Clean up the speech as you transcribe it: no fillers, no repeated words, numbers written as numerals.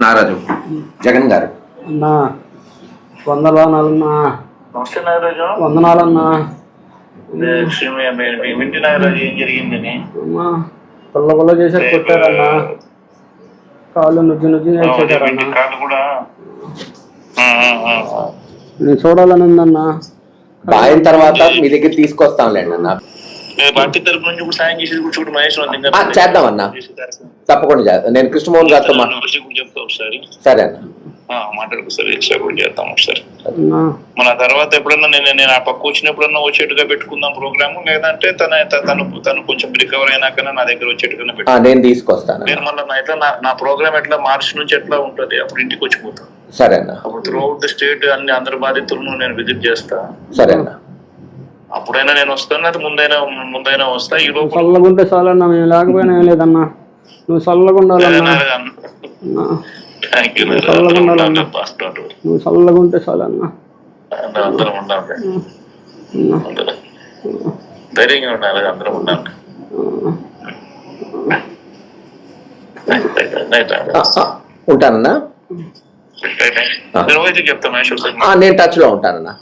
నాగరాజు జగన్ గారు. అన్నా వందనాలన్నా. నమస్తే నాగరాజు. వందనాలన్నా. వింటి నాగరాజు ఏం జరిగిందని? అమ్మా పుల్ల చేశారు, కొట్టారన్నా. కాళ్ళు నుజ్జు చేశారన్నా. కాళ్ళు కూడా నేను చూడాలని ఉందన్నా. ఆయన తర్వాత మీ దగ్గర తీసుకొస్తాంలేండి అన్న. పార్టీ తరపు నుంచి కూడా సాయం చేసేది కూడా చూడు మహేష్ చేద్దామన్నా, తప్పకుండా చేద్దాం. నేను కృష్ణమోహన్ గారితో చెప్తా ఒకసారి. సరే అన్న, మాట్లాడుకోసారి కూడా చేద్దాం ఒకసారి. మన తర్వాత ఎప్పుడన్నా నేను ఆ పక్క వచ్చినప్పుడన్నా వచ్చేట్టుగా పెట్టుకుందాం ప్రోగ్రామ్, లేదంటే తను కొంచెం రికవర్ అయినాకన్నా నా దగ్గర వచ్చేట్టుగా పెట్టుకుంటాను. నేను తీసుకొస్తాను. నేను మళ్ళీ ఎట్లా నా ప్రోగ్రామ్ ఎట్లా మార్చి నుంచి ఎట్లా ఉంటది అప్పుడు ఇంటికి వచ్చిపోతాను. సరే అన్న. అప్పుడు త్రూ అవుట్ ద స్టేట్ అన్ని అందరి బాధితులను నేను విజిట్ చేస్తా. సరే అన్న. అప్పుడైనా నేను వస్తాను, అది ముందైనా వస్తా. ఈ లోపు చల్లగుంటే చాలన్నా, మేము లేకపోయినా ఏం లేదన్నా. నువ్వు చల్లగా ఉండాలన్నా. నువ్వు చల్లగా ఉంటే చాలన్నా. అందరం ఉండాలి, ధైర్యంగా ఉండాలి, అందరం ఉండాలి. ఉంటానన్నా. చెప్తా మహేష్. నేను టచ్ లో ఉంటానన్నా.